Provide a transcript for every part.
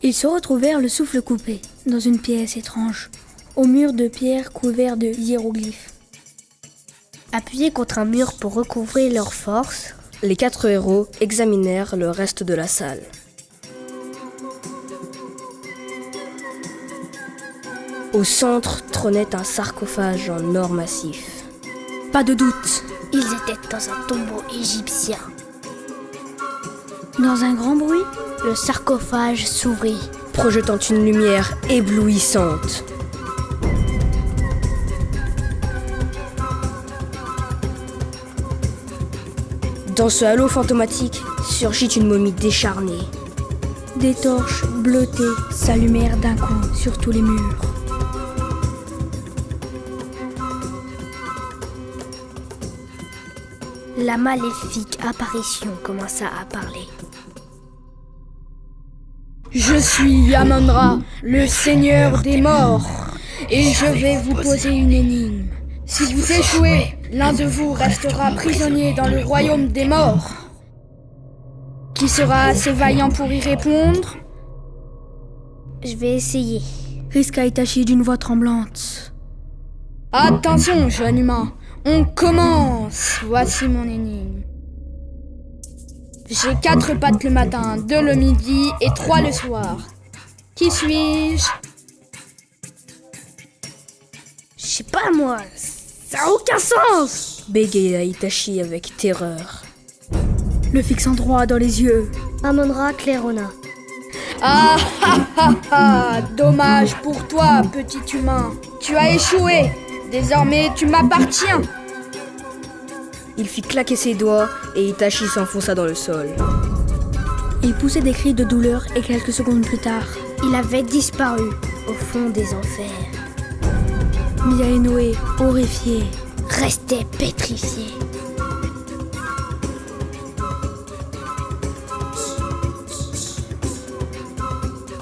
Ils se retrouvèrent le souffle coupé, dans une pièce étrange, au mur de pierre couvert de hiéroglyphes. Appuyés contre un mur pour recouvrer leurs forces, les 4 héros examinèrent le reste de la salle. Au centre trônait un sarcophage en or massif. Pas de doute, ils étaient dans un tombeau égyptien. Dans un grand bruit, le sarcophage s'ouvrit, projetant une lumière éblouissante. Dans ce halo fantomatique surgit une momie décharnée. Des torches bleutées s'allumèrent d'un coup sur tous les murs. La maléfique apparition commença à parler. Je suis Yamandra, le seigneur des morts, et je vais vous poser une énigme. Si vous échouez, l'un de vous restera prisonnier dans le royaume des morts. Qui sera assez vaillant pour y répondre? Je vais essayer, risqua Itachi d'une voix tremblante. Attention, jeune humain, on commence. Voici mon énigme. J'ai 4 pattes le matin, 2 le midi et 3 le soir. Qui suis-je? Je sais pas moi, ça a aucun sens! Bégaya Itachi avec terreur. Le fixant droit dans les yeux. Amon-Ra claironna. Ah ah ah ah! Dommage pour toi, petit humain. Tu as échoué. Désormais, tu m'appartiens. Il fit claquer ses doigts et Itachi s'enfonça dans le sol. Il poussait des cris de douleur et quelques secondes plus tard, il avait disparu au fond des enfers. Mia et Noé, horrifiés, restaient pétrifiés.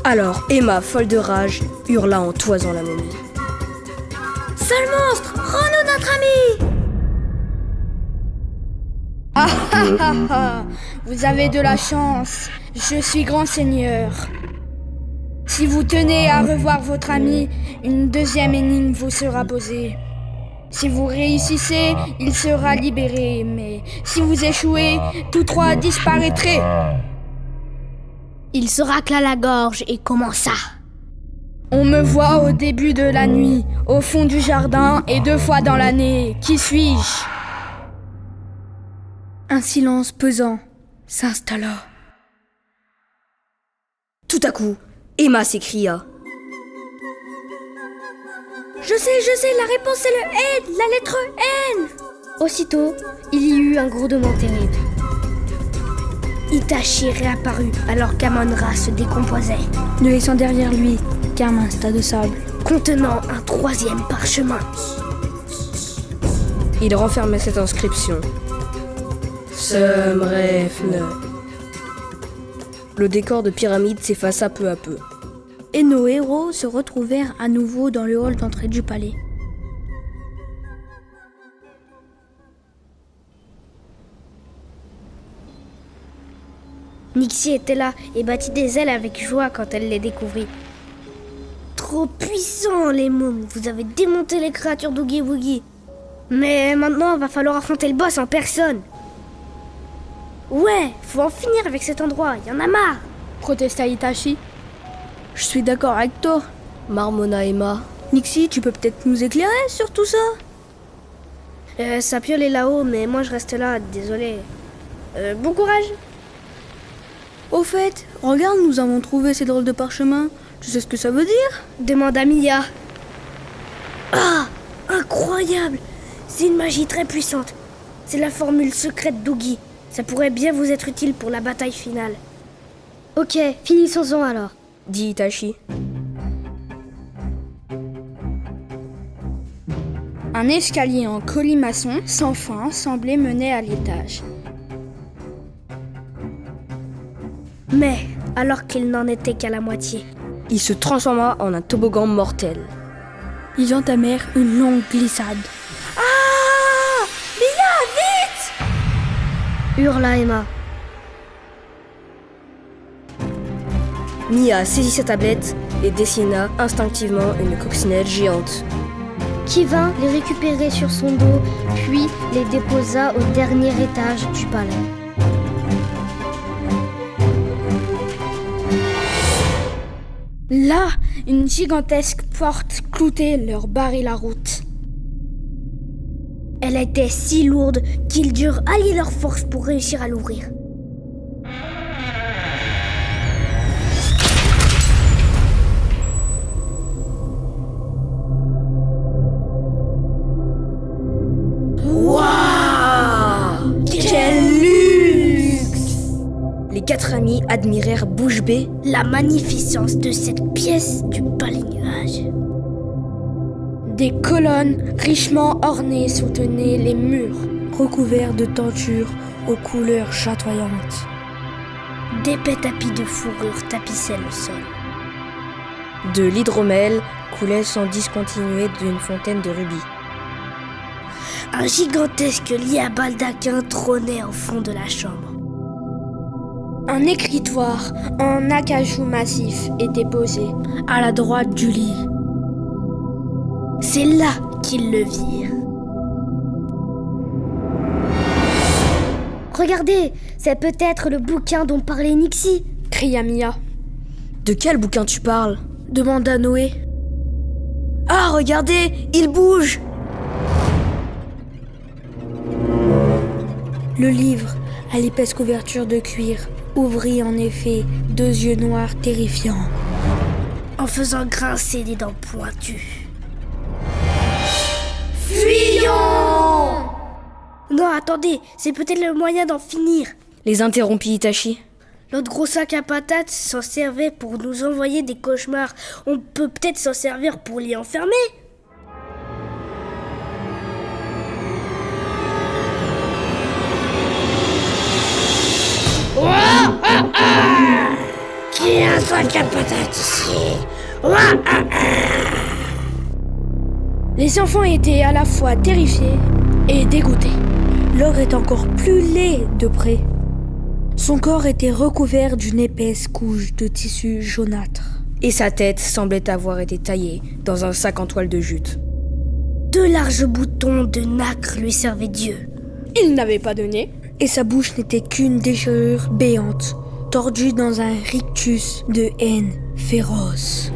Alors Emma, folle de rage, hurla en toisant la momie. Sale monstre, rends-nous notre ami! Ah ah ah ah! Vous avez de la chance, je suis grand seigneur. Si vous tenez à revoir votre ami, une deuxième énigme vous sera posée. Si vous réussissez, il sera libéré, mais si vous échouez, tous 3 disparaîtrez. Il se racla la gorge et commença. On me voit au début de la nuit, au fond du jardin et 2 fois dans l'année. Qui suis-je? Un silence pesant s'installa. Tout à coup, Emma s'écria. Je sais, la réponse c'est le N, la lettre N. Aussitôt, il y eut un grondement terrible. Itachi réapparut alors qu'Amon-Ra se décomposait, ne laissant derrière lui qu'un mince tas de sable, contenant un 3e parchemin. Il renfermait cette inscription. Semrefne. Le décor de pyramide s'effaça peu à peu. Et nos héros se retrouvèrent à nouveau dans le hall d'entrée du palais. Nixie était là et battit des ailes avec joie quand elle les découvrit. Trop puissant, les mômes, vous avez démonté les créatures d'Oogie Woogie. Mais maintenant, va falloir affronter le boss en personne. Ouais, faut en finir avec cet endroit, y en a marre. Protesta Itachi. Je suis d'accord avec toi, marmonna Emma. Nixie, tu peux peut-être nous éclairer sur tout ça? Sapiol est là-haut, mais moi je reste là, désolé. Bon courage. Au fait, regarde, nous avons trouvé ces drôles de parchemins. Tu sais ce que ça veut dire? Demanda Mia. Ah, incroyable! C'est une magie très puissante. C'est la formule secrète d'Oogie. Ça pourrait bien vous être utile pour la bataille finale. Ok, finissons-en alors, dit Itachi. Un escalier en colimaçon sans fin semblait mener à l'étage. Mais, alors qu'il n'en était qu'à la moitié, il se transforma en un toboggan mortel. Ils entamèrent une longue glissade. Ah! Mia, vite! Hurla Emma. Mia saisit sa tablette et dessina instinctivement une coccinelle géante. Qui vint les récupérer sur son dos, puis les déposa au dernier étage du palais. Là, une gigantesque porte cloutait leur barrer la route. Elle était si lourde qu'ils durent allier leurs forces pour réussir à l'ouvrir. Waouh! Quel luxe! Les 4 amis admirèrent bouche bée La magnificence de cette pièce du palais nuage. Des colonnes richement ornées soutenaient les murs. Recouverts de tentures aux couleurs chatoyantes. D'épais tapis de fourrure tapissaient le sol. De l'hydromel coulait sans discontinuer d'une fontaine de rubis. Un gigantesque lit à baldaquin trônait au fond de la chambre. Un écritoire en acajou massif était posé. À la droite du lit. C'est là qu'ils le virent. Regardez, c'est peut-être le bouquin dont parlait Nixie. Cria Mia. De quel bouquin tu parles? Demanda Noé. Ah, regardez, il bouge! Le livre, à l'épaisse couverture de cuir, ouvrit en effet 2 yeux noirs terrifiants. En faisant grincer des dents pointues. Fuyons! Non, attendez, c'est peut-être le moyen d'en finir. Les interrompit Itachi. Notre gros sac à patates s'en servait pour nous envoyer des cauchemars. On peut peut-être s'en servir pour l'y enfermer. Qui a un sac à patates ici? Les enfants étaient à la fois terrifiés et dégoûtés. L'ogre est encore plus laid de près. Son corps était recouvert d'une épaisse couche de tissu jaunâtre. Et sa tête semblait avoir été taillée dans un sac en toile de jute. 2 larges boutons de nacre lui servaient d'yeux. Il n'avait pas de nez. Et sa bouche n'était qu'une déchirure béante, tordue dans un rictus de haine féroce.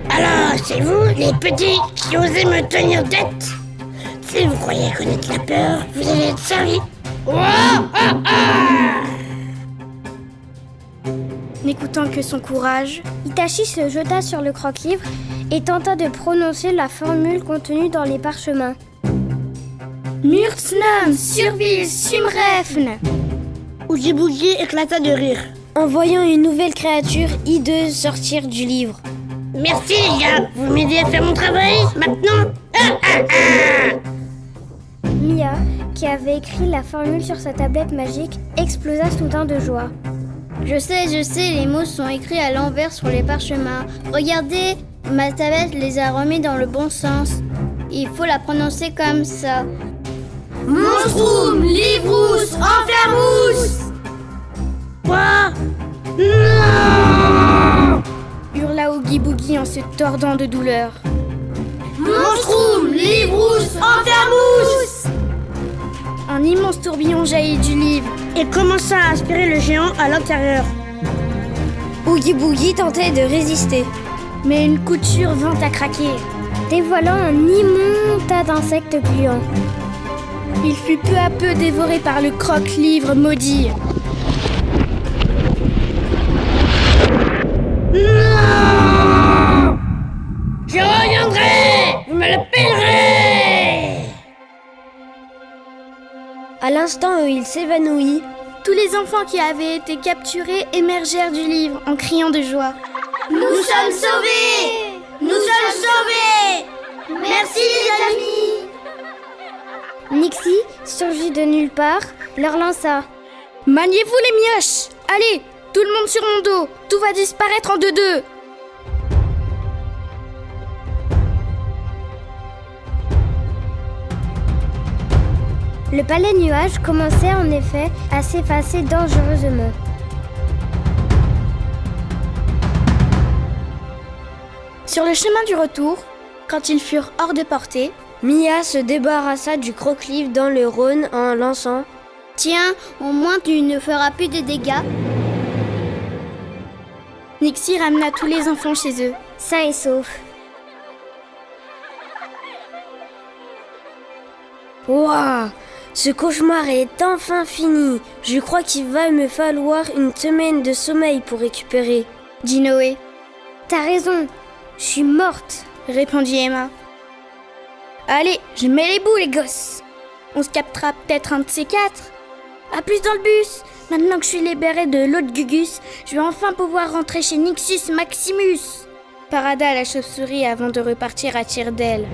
Alors, c'est vous, les petits, qui osez me tenir tête? Si vous croyez connaître la peur, vous allez être servis. N'écoutant que son courage, Itachi se jeta sur le croque-livre et tenta de prononcer la formule contenue dans les parchemins. Murtsnam, Survil, Sumrefn. Oogie Boogie éclata de rire, en voyant une nouvelle créature hideuse sortir du livre. Merci les gars, vous m'aidez à faire mon travail, maintenant. Mia, qui avait écrit la formule sur sa tablette magique, explosa soudain de joie. Je sais, les mots sont écrits à l'envers sur les parchemins. Regardez, ma tablette les a remis dans le bon sens. Il faut la prononcer comme ça. Monstrum, Livrous, Enfermous! Quoi? Non! Hurla Oogie Boogie en se tordant de douleur. Monstrum, Livrous, Enfermous! Un immense tourbillon jaillit du livre et commença à aspirer le géant à l'intérieur. Oogie Boogie tentait de résister, mais une couture vint à craquer, dévoilant un immonde tas d'insectes gluants. Il fut peu à peu dévoré par le croque-livre maudit. Non! Je reviendrai! Vous me le paierez! À l'instant où il s'évanouit, tous les enfants qui avaient été capturés émergèrent du livre en criant de joie. Nous sommes sauvés! Nous sommes sauvés! Merci les amis! Nixie surgit de nulle part, leur lança. Maniez-vous les mioches! Allez, tout le monde sur mon dos! Tout va disparaître en 2-2! Le palais nuage commençait en effet à s'effacer dangereusement. Sur le chemin du retour, quand ils furent hors de portée, Mia se débarrassa du croque-livre dans le Rhône en lançant « Tiens, au moins tu ne feras plus de dégâts. » Nixie ramena tous les enfants chez eux. Sains et saufs. Waouh! Ce cauchemar est enfin fini. Je crois qu'il va me falloir une semaine de sommeil pour récupérer. Dit Noé. T'as raison, je suis morte. Répondit Emma. Allez, je mets les bouts les gosses. On se captera peut-être un de ces quatre. À plus dans le bus. Maintenant que je suis libérée de l'autre Gugus, je vais enfin pouvoir rentrer chez Nixus Maximus. Parada la chauve-souris avant de repartir à tire d'aile.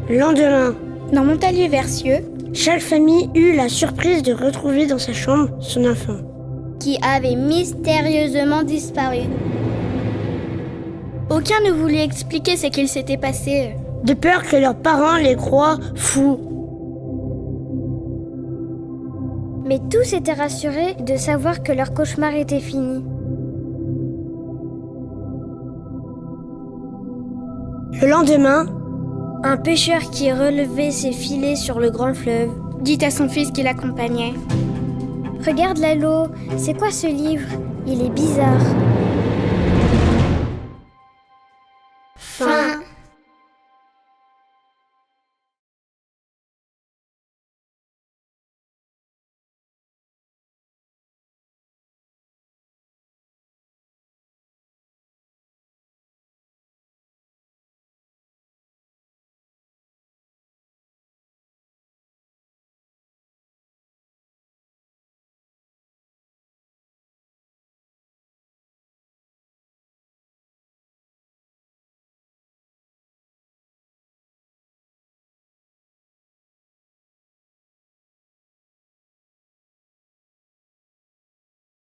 Le lendemain, Dans Montalieu Versieux, chaque famille eut la surprise de retrouver dans sa chambre son enfant. Qui avait mystérieusement disparu. aucun ne voulut expliquer ce qu'il s'était passé. De peur que leurs parents les croient fous. Mais tous étaient rassurés de savoir que leur cauchemar était fini. Le lendemain, Un pêcheur qui relevait ses filets sur le grand fleuve. Dit à son fils qui l'accompagnait. Regarde Lalo, c'est quoi ce livre? Il est bizarre.